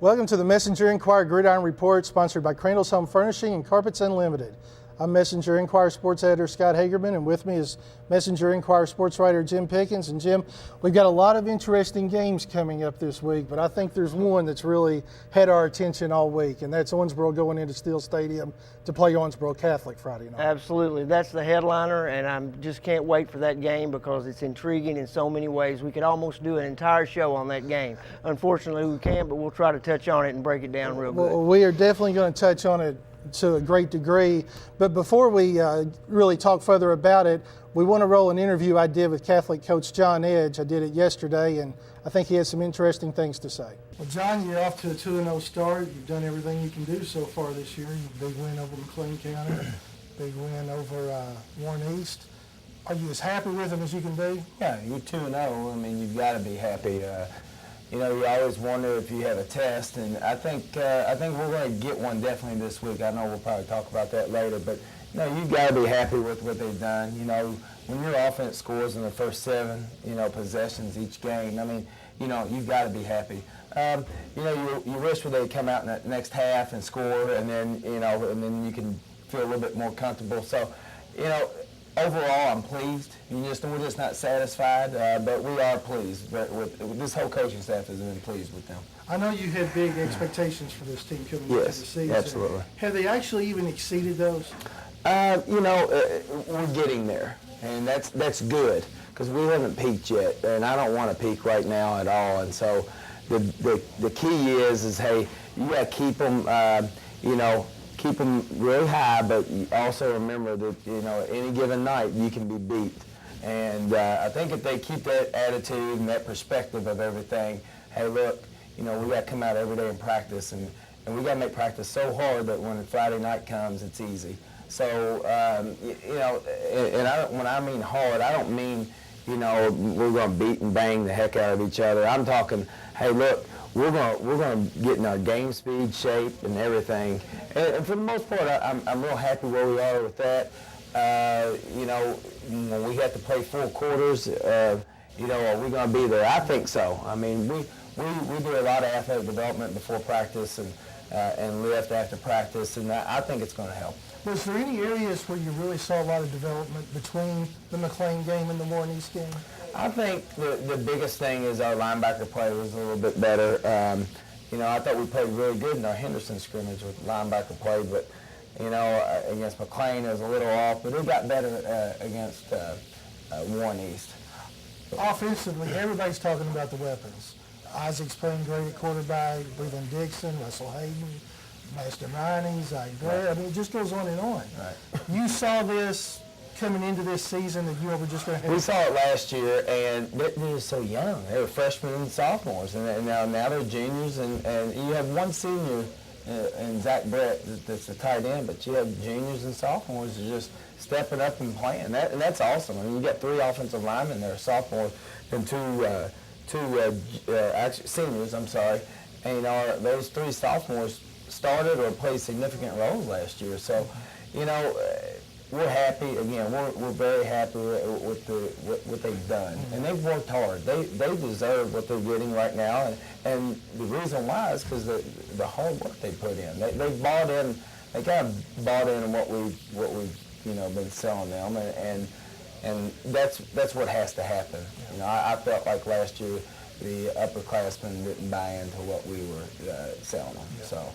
Welcome to the Messenger-Inquirer Gridiron Report, sponsored by Crandall's Home Furnishing and Carpets Unlimited. I'm Messenger-Inquirer Sports Editor Scott Hagerman, and with me is Messenger-Inquirer Sports Writer Jim Pickens. And Jim, we've got a lot of interesting games coming up this week, but I think there's one that's really had our attention all week, and that's Owensboro going into Steel Stadium to play Owensboro Catholic Friday night. Absolutely. That's the headliner, and I just can't wait for that game because it's intriguing in so many ways. We could almost do an entire show on that game. Unfortunately, we can't, but we'll try to touch on it and break it down real good. Well, we are definitely going to touch on it to a great degree, but before we really talk further about it, we want to roll an interview I did with Catholic coach John Edge. I did it yesterday, and I think he has some interesting things to say. Well, John, you're off to a 2-0 start. You've done everything you can do so far this year. Big win over McLean County, big win over Warren East. Are you as happy with them as you can be? Yeah, you're 2-0. I mean, you've got to be happy. You know, you always wonder if you have a test, and I think we're going to get one definitely this week. I know we'll probably talk about that later, but you know, you've got to be happy with what they've done. You know, when your offense scores in the first 7, possessions each game, I mean, you've got to be happy. You wish they'd come out in the next half and score, and then and then you can feel a little bit more comfortable. So, overall, I'm pleased. We're just not satisfied, but we are pleased. But with this whole coaching staff has been pleased with them. I know you had big expectations for this team coming into the season. Yes, absolutely. Have they actually even exceeded those? We're getting there, and that's good because we haven't peaked yet, and I don't want to peak right now at all. And so the key is hey, you got to keep them, keep them really high, but you also remember that, any given night you can be beat. And I think if they keep that attitude and that perspective of everything, hey, look, we got to come out every day and practice, and we got to make practice so hard that when Friday night comes, it's easy. So, when I mean hard, I don't mean, we're going to beat and bang the heck out of each other. I'm talking, hey, look, we're going to get in our game speed, shape, and everything. And for the most part, I'm real happy where we are with that. When we have to play full quarters, are we going to be there? I think so. I mean, we do a lot of athletic development before practice and lift after practice, and I think it's going to help. Was there any areas where you really saw a lot of development between the McLean game and the Warren East game? I think the biggest thing is our linebacker play was a little bit better. I thought we played really good in our Henderson scrimmage with linebacker play, but, against McLean it was a little off, but it got better against Warren East. Offensively, everybody's talking about the weapons. Isaac's playing great at quarterback, Breland Dixon, Russell Hayden, Master Riney, Zach Blair. I mean, it just goes on and on. Right. You saw this coming into this season that you were just going to have? We saw it last year, and they were so young. They were freshmen and sophomores, and now they're juniors, and you have one senior, and Zach Brett, that's the tight end, but you have juniors and sophomores that are just stepping up and playing, and that's awesome. I mean, you got 3 offensive linemen there, sophomores, and actually seniors, I'm sorry, and those 3 sophomores started or played significant roles last year. So, we're happy. Again, we're very happy with what they've done, and they've worked hard. They deserve what they're getting right now, and the reason why is because the hard work they put in. They bought in. They kind of bought in what we've been selling them, and that's what has to happen. I felt like last year the upperclassmen didn't buy into what we were selling them. Yeah. So.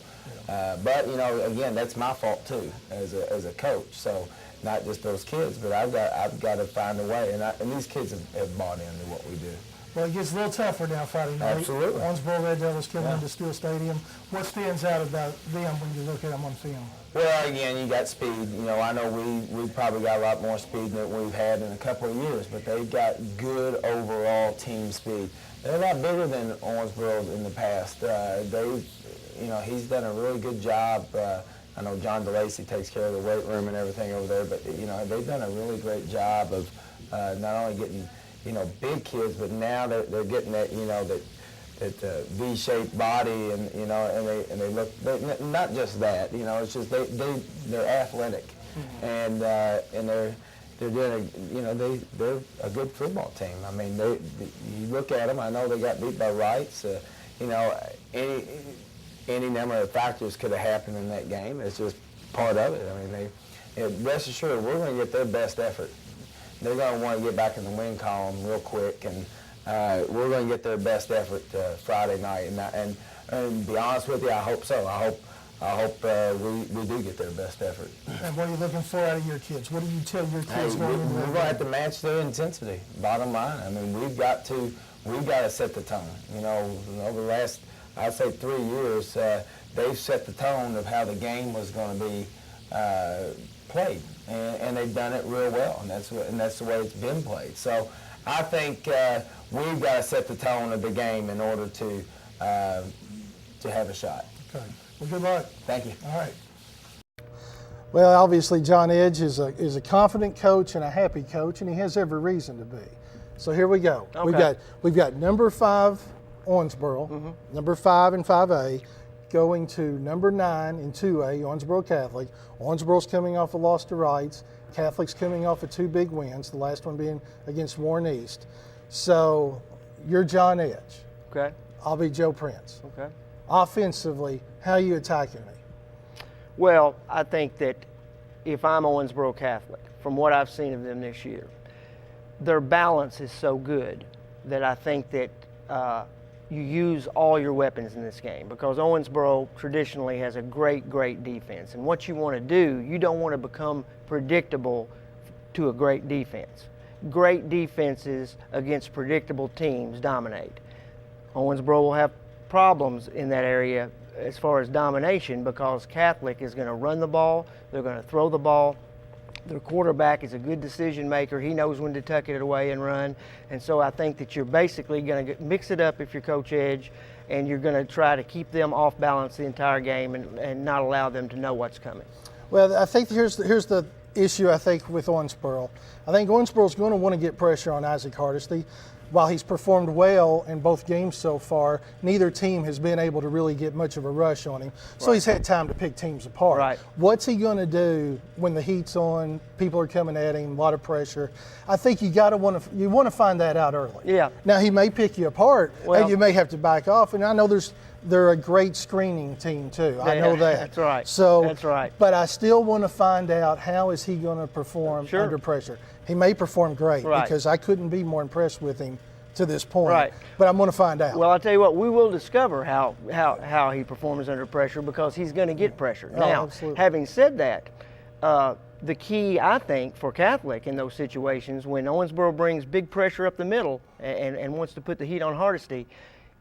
But again, that's my fault too, as a coach. So not just those kids, but I've got to find a way, and these kids have bought into what we do. Well, it gets a little tougher now Friday night. Absolutely. Owensboro Red Devils coming into Steel Stadium. What stands out about them when you look at them on film? Well, again, you got speed. I know we probably got a lot more speed than we've had in a couple of years, but they've got good overall team speed. They're a lot bigger than Owensboro in the past. He's done a really good job. I know John DeLacy takes care of the weight room and everything over there, but they've done a really great job of not only getting big kids, but now they're getting that that V-shaped body, and they look not just that. It's just they're athletic, and they're doing they're a good football team. I mean, you look at them. I know they got beat by Wrights. any number of factors could have happened in that game. It's just part of it. I mean, rest assured, we're going to get their best effort. They're going to want to get back in the win column real quick, and we're going to get their best effort Friday night. And to be honest with you, I hope so. I hope we do get their best effort. And what are you looking for out of your kids? What do you tell your kids We're going into going to have to match their intensity. Bottom line, I mean, we've got to set the tone. You know, over the last, I'd say 3 years, they've set the tone of how the game was going to be played, and they've done it real well, and that's the way it's been played. So I think we've got to set the tone of the game in order to have a shot. Okay. Well, good luck. Thank you. All right. Well, obviously, John Edge is a confident coach and a happy coach, and he has every reason to be. So here we go. Okay. We've got number 5 Owensboro, number 5 in 5A, going to number 9 in 2A, Owensboro Catholic. Owensboro's coming off a loss to Wrights. Catholic's coming off of 2 big wins, the last one being against Warren East. So you're John Edge. Okay. I'll be Joe Prince. Okay. Offensively, how are you attacking me? Well, I think that if I'm Owensboro Catholic, from what I've seen of them this year, their balance is so good that I think that you use all your weapons in this game, because Owensboro traditionally has a great defense. And what you want to do, you don't want to become predictable to a great defense. Great defenses against predictable teams dominate. Owensboro will have problems in that area as far as domination, because Catholic is going to run the ball, they're going to throw the ball. Their quarterback is a good decision maker. He knows when to tuck it away and run. And so I think that you're basically going to mix it up if you're Coach Edge, and you're going to try to keep them off balance the entire game and not allow them to know what's coming. Well, I think here's the issue, I think, with Owensboro. I think Owensboro's going to want to get pressure on Isaac Hardesty. While he's performed well in both games so far, neither team has been able to really get much of a rush on him. So he's had time to pick teams apart. Right. What's he going to do when the heat's on, people are coming at him, a lot of pressure? I think you want to find that out early. Yeah. Now, he may pick you apart, Well, and you may have to back off. And I know they're a great screening team too. I know that. That's right. So That's right. But I still want to find out, how is he going to perform Sure. under pressure. He may perform great, Right. because I couldn't be more impressed with him to this point. Right. But I'm going to find out. Well, I'll tell you what, we will discover how he performs under pressure, because he's going to get pressure. Oh, Now, absolutely. having said that, the key, I think, for Catholic in those situations, when Owensboro brings big pressure up the middle and wants to put the heat on Hardesty,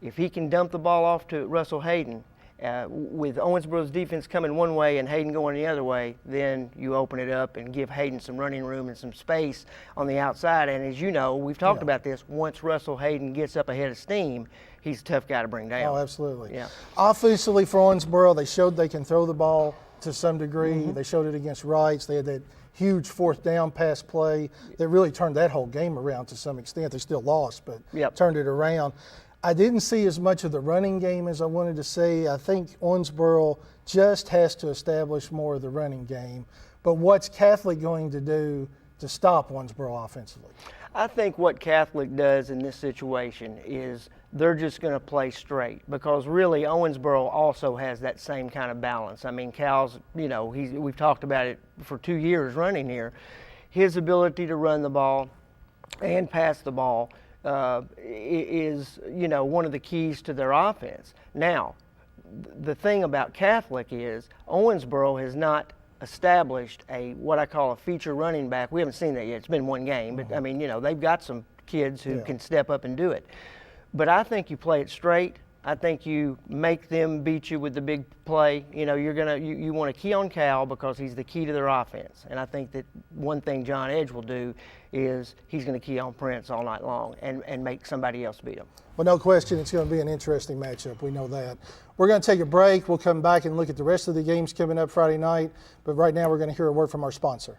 if he can dump the ball off to Russell Hayden, with Owensboro's defense coming one way and Hayden going the other way, then you open it up and give Hayden some running room and some space on the outside. And as you know, we've talked about this, once Russell Hayden gets up ahead of steam, he's a tough guy to bring down. Oh, absolutely. Yeah. Offensively for Owensboro, they showed they can throw the ball to some degree. They showed it against Wrights. They had that huge 4th down pass play that really turned that whole game around to some extent. They still lost, but turned it around. I didn't see as much of the running game as I wanted to see. I think Owensboro just has to establish more of the running game. But what's Catholic going to do to stop Owensboro offensively? I think what Catholic does in this situation is they're just going to play straight, because really Owensboro also has that same kind of balance. I mean, Cal's, we've talked about it for 2 years running here. His ability to run the ball and pass the ball is, one of the keys to their offense. Now, the thing about Catholic is Owensboro has not established what I call a feature running back. We haven't seen that yet. It's been one game, but I mean, they've got some kids who can step up and do it. But I think you play it straight. I think you make them beat you with the big play. You want to key on Cal, because he's the key to their offense. And I think that one thing John Edge will do is he's going to key on Prince all night long and make somebody else beat him. Well, no question, it's going to be an interesting matchup. We know that. We're going to take a break. We'll come back and look at the rest of the games coming up Friday night. But right now, we're going to hear a word from our sponsor.